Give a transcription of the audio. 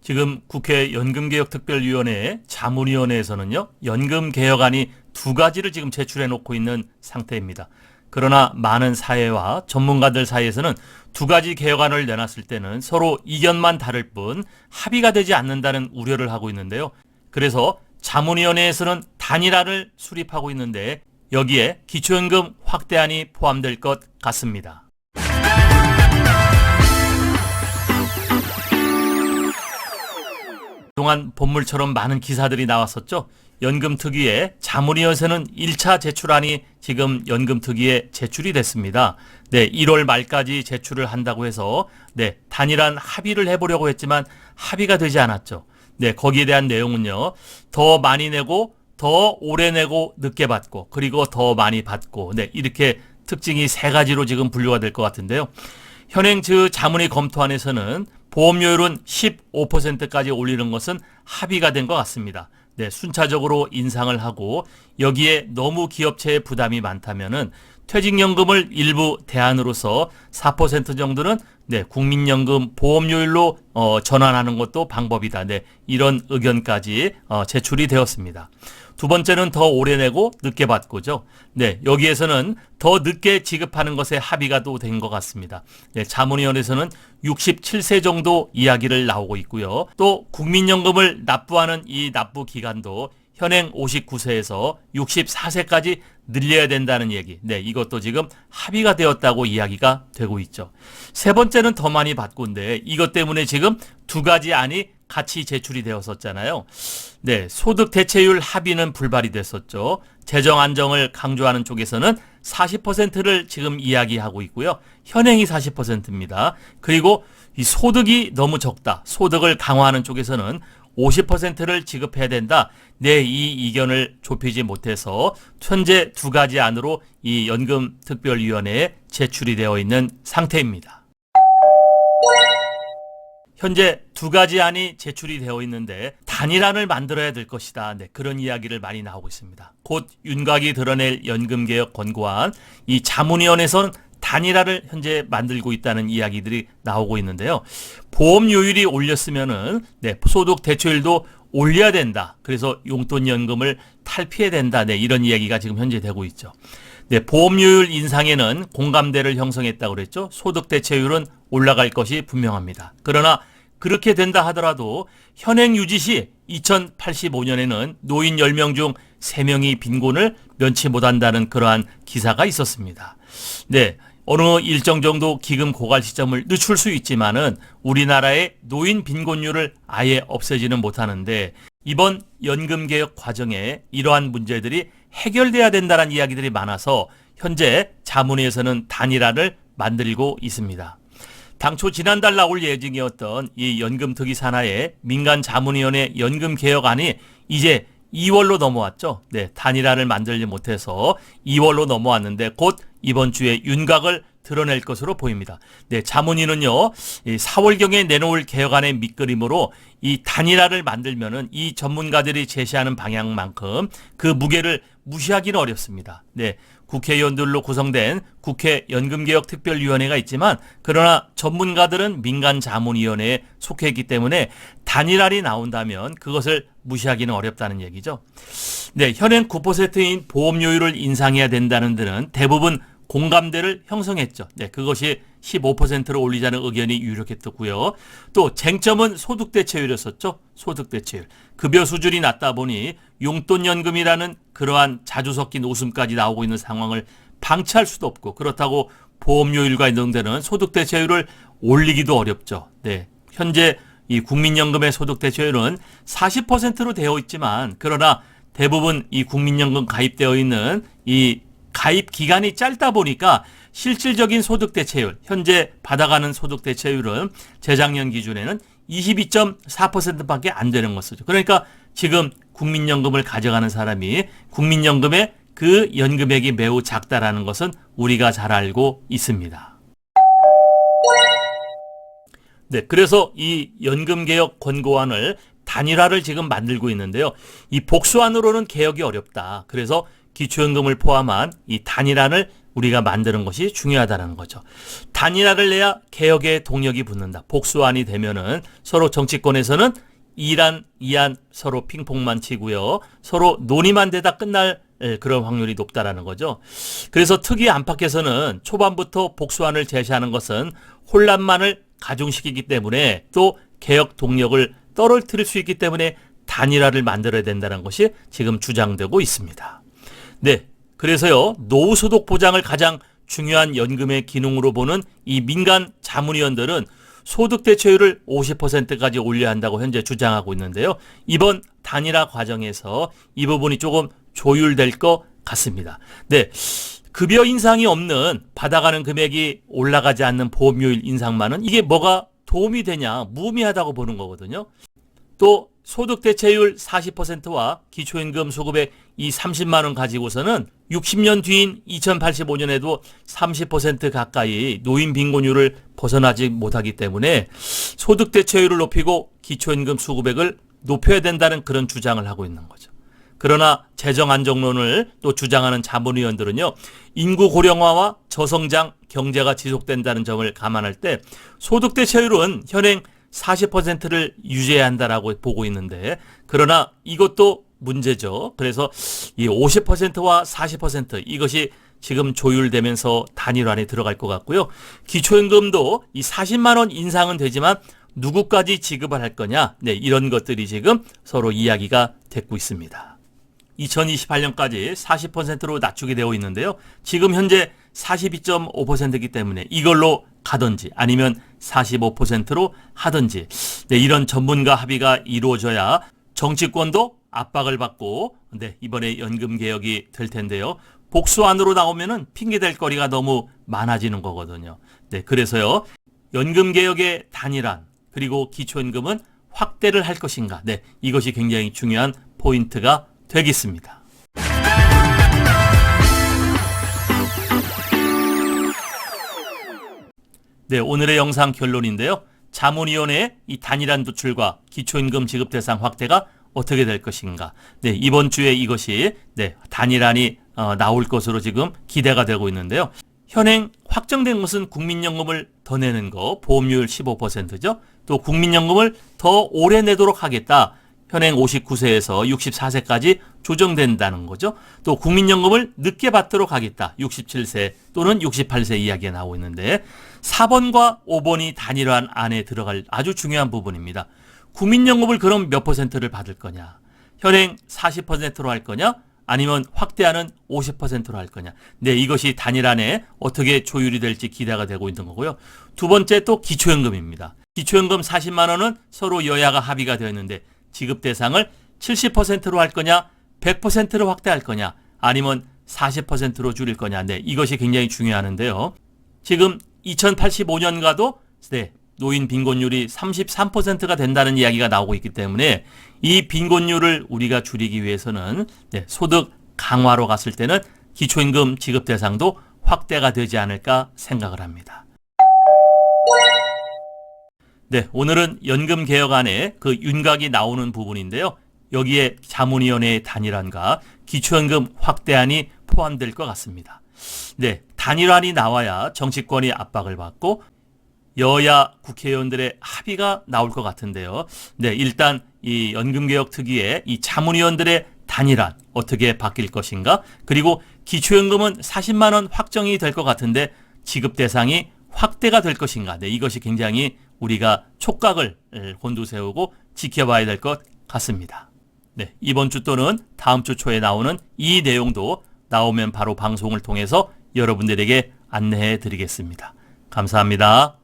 지금 국회 연금개혁특별위원회 자문위원회에서는요, 연금개혁안이 두 가지를 지금 제출해 놓고 있는 상태입니다. 그러나 많은 사회와 전문가들 사이에서는 두 가지 개혁안을 내놨을 때는 서로 이견만 다를 뿐 합의가 되지 않는다는 우려를 하고 있는데요. 그래서 자문위원회에서는 단일화를 수립하고 있는데 여기에 기초연금 확대안이 포함될 것 같습니다. 그동안 본물처럼 많은 기사들이 나왔었죠. 연금특위의 자문위원회는 1차 제출안이 지금 연금특위에 제출이 됐습니다. 1월 말까지 제출을 한다고 해서 단일한 합의를 해보려고 했지만 합의가 되지 않았죠. 거기에 대한 내용은요. 더 많이 내고 더 오래 내고 늦게 받고 그리고 더 많이 받고 이렇게 특징이 세 가지로 지금 분류가 될 것 같은데요. 현행 자문위 검토안에서는 보험료율은 15%까지 올리는 것은 합의가 된 것 같습니다. 순차적으로 인상을 하고 여기에 너무 기업체의 부담이 많다면은 퇴직연금을 일부 대안으로서 4% 정도는 국민연금 보험료율로 전환하는 것도 방법이다. 이런 의견까지 제출이 되었습니다. 두 번째는 더 오래 내고 늦게 받고죠. 여기에서는 더 늦게 지급하는 것에 합의가 또 된 것 같습니다. 자문위원회에서는 67세 정도 이야기를 나오고 있고요. 또 국민연금을 납부하는 이 납부 기간도 현행 59세에서 64세까지 늘려야 된다는 얘기. 이것도 지금 합의가 되었다고 이야기가 되고 있죠. 세 번째는 더 많이 받고인데 이것 때문에 지금 두 가지 안이 같이 제출이 되었었잖아요. 소득 대체율 합의는 불발이 됐었죠. 재정 안정을 강조하는 쪽에서는 40%를 지금 이야기하고 있고요. 현행이 40%입니다. 그리고 이 소득이 너무 적다. 소득을 강화하는 쪽에서는 50%를 지급해야 된다. 이 이견을 좁히지 못해서 현재 두 가지 안으로 이 연금특별위원회에 제출이 되어 있는 상태입니다. 현재 두 가지 안이 제출이 되어 있는데 단일안을 만들어야 될 것이다. 그런 이야기를 많이 나오고 있습니다. 곧 윤곽이 드러낼 연금개혁 권고안, 이 자문위원회에서는 단일화를 현재 만들고 있다는 이야기들이 나오고 있는데요. 보험료율이 올렸으면은 소득 대체율도 올려야 된다. 그래서 용돈연금을 탈피해야 된다. 이런 이야기가 지금 현재 되고 있죠. 보험료율 인상에는 공감대를 형성했다고 그랬죠. 소득 대체율은 올라갈 것이 분명합니다. 그러나 그렇게 된다 하더라도 현행 유지 시 2085년에는 노인 10명 중 3명이 빈곤을 면치 못한다는 그러한 기사가 있었습니다. 어느 일정 정도 기금 고갈 시점을 늦출 수 있지만은 우리나라의 노인 빈곤율을 아예 없애지는 못하는데 이번 연금개혁 과정에 이러한 문제들이 해결돼야 된다는 이야기들이 많아서 현재 자문위에서는 단일화를 만들고 있습니다. 당초 지난달 나올 예정이었던 이 연금특위 산하의 민간자문위원회 연금개혁안이 이제 2월로 넘어왔죠. 단일화를 만들지 못해서 2월로 넘어왔는데 곧 이번 주에 윤곽을 드러낼 것으로 보입니다. 자문위는요, 4월경에 내놓을 개혁안의 밑그림으로 이 단일화를 만들면은 이 전문가들이 제시하는 방향만큼 그 무게를 무시하기는 어렵습니다. 국회의원들로 구성된 국회 연금개혁특별위원회가 있지만 그러나 전문가들은 민간자문위원회에 속해 있기 때문에 단일화이 나온다면 그것을 무시하기는 어렵다는 얘기죠. 현행 9%인 보험료율을 인상해야 된다는 데는 대부분 공감대를 형성했죠. 그것이 15%로 올리자는 의견이 유력했고요. 또 쟁점은 소득대체율이었었죠. 소득대체율. 급여 수준이 낮다 보니 용돈연금이라는 그러한 자주 섞인 웃음까지 나오고 있는 상황을 방치할 수도 없고 그렇다고 보험료율과 연동되는 소득대체율을 올리기도 어렵죠. 현재 이 국민연금의 소득대체율은 40%로 되어 있지만 그러나 대부분 이 국민연금 가입되어 있는 이 가입 기간이 짧다 보니까 실질적인 소득대체율, 현재 받아가는 소득대체율은 재작년 기준에는 22.4%밖에 안 되는 것이죠. 그러니까 지금 국민연금을 가져가는 사람이 국민연금의 그 연금액이 매우 작다라는 것은 우리가 잘 알고 있습니다. 그래서 이 연금개혁 권고안을 단일화를 지금 만들고 있는데요. 이 복수안으로는 개혁이 어렵다. 그래서 기초연금을 포함한 이 단일안을 우리가 만드는 것이 중요하다는 거죠. 단일화를 내야 개혁의 동력이 붙는다. 복수안이 되면은 서로 정치권에서는 1안, 2안 서로 핑퐁만 치고요. 서로 논의만 되다 끝날 그런 확률이 높다라는 거죠. 그래서 특위 안팎에서는 초반부터 복수안을 제시하는 것은 혼란만을 가중시키기 때문에 또 개혁 동력을 떨어뜨릴 수 있기 때문에 단일화를 만들어야 된다는 것이 지금 주장되고 있습니다. 네. 그래서요, 노후 소득 보장을 가장 중요한 연금의 기능으로 보는 이 민간 자문위원들은 소득 대체율을 50%까지 올려야 한다고 현재 주장하고 있는데요. 이번 단일화 과정에서 이 부분이 조금 조율될 것 같습니다. 네. 급여 인상이 없는 받아가는 금액이 올라가지 않는 보험료율 인상만은 이게 뭐가 도움이 되냐, 무의미하다고 보는 거거든요. 또 소득 대체율 40%와 기초연금 수급액 이 30만 원 가지고서는 60년 뒤인 2085년에도 30% 가까이 노인 빈곤율을 벗어나지 못하기 때문에 소득 대체율을 높이고 기초연금 수급액을 높여야 된다는 그런 주장을 하고 있는 거죠. 그러나 재정 안정론을 또 주장하는 자문위원들은요, 인구 고령화와 저성장 경제가 지속된다는 점을 감안할 때 소득 대체율은 현행 40%를 유지해야 한다라고 보고 있는데, 그러나 이것도 문제죠. 그래서 이 50%와 40% 이것이 지금 조율되면서 단일화에 들어갈 것 같고요. 기초연금도 이 40만 원 인상은 되지만 누구까지 지급을 할 거냐, 네, 이런 것들이 지금 서로 이야기가 되고 있습니다. 2028년까지 40%로 낮추게 되어 있는데요. 지금 현재 42.5%이기 때문에 이걸로 가든지 아니면 45%로 하든지, 네, 이런 전문가 합의가 이루어져야 정치권도 압박을 받고, 네, 이번에 연금 개혁이 될 텐데요. 복수안으로 나오면은 핑계댈 거리가 너무 많아지는 거거든요. 네, 그래서요, 연금 개혁의 단일안 그리고 기초연금은 확대를 할 것인가, 네, 이것이 굉장히 중요한 포인트가 되겠습니다. 네, 오늘의 영상 결론인데요. 자문위원회의 이 단일안 도출과 기초연금 지급 대상 확대가 어떻게 될 것인가. 네, 이번 주에 이것이, 네, 단일안이 나올 것으로 지금 기대가 되고 있는데요. 현행 확정된 것은 국민연금을 더 내는 거, 보험료율 15%죠. 또 국민연금을 더 오래 내도록 하겠다. 현행 59세에서 64세까지 조정된다는 거죠. 또 국민연금을 늦게 받도록 하겠다. 67세 또는 68세 이야기가 나오고 있는데 4번과 5번이 단일화 안에 들어갈 아주 중요한 부분입니다. 국민연금을 그럼 몇 퍼센트를 받을 거냐? 현행 40%로 할 거냐? 아니면 확대하는 50%로 할 거냐? 네, 이것이 단일안에 어떻게 조율이 될지 기대가 되고 있는 거고요. 두 번째 또 기초연금입니다. 기초연금 40만 원은 서로 여야가 합의가 되어 있는데 지급 대상을 70%로 할 거냐, 100%로 확대할 거냐, 아니면 40%로 줄일 거냐. 네, 이것이 굉장히 중요하는데요. 지금 2085년가도 네, 노인 빈곤율이 33%가 된다는 이야기가 나오고 있기 때문에 이 빈곤율을 우리가 줄이기 위해서는, 네, 소득 강화로 갔을 때는 기초임금 지급 대상도 확대가 되지 않을까 생각을 합니다. 네, 오늘은 연금 개혁안에 그 윤곽이 나오는 부분인데요. 여기에 자문위원회의 단일안과 기초연금 확대안이 포함될 것 같습니다. 네, 단일안이 나와야 정치권이 압박을 받고 여야 국회의원들의 합의가 나올 것 같은데요. 네, 일단 이 연금개혁 특위의 이 자문위원들의 단일안 어떻게 바뀔 것인가, 그리고 기초연금은 40만 원 확정이 될 것 같은데 지급 대상이 확대가 될 것인가. 네, 이것이 굉장히 우리가 촉각을 곤두세우고 지켜봐야 될 것 같습니다. 네, 이번 주 또는 다음 주 초에 나오는 이 내용도 나오면 바로 방송을 통해서 여러분들에게 안내해 드리겠습니다. 감사합니다.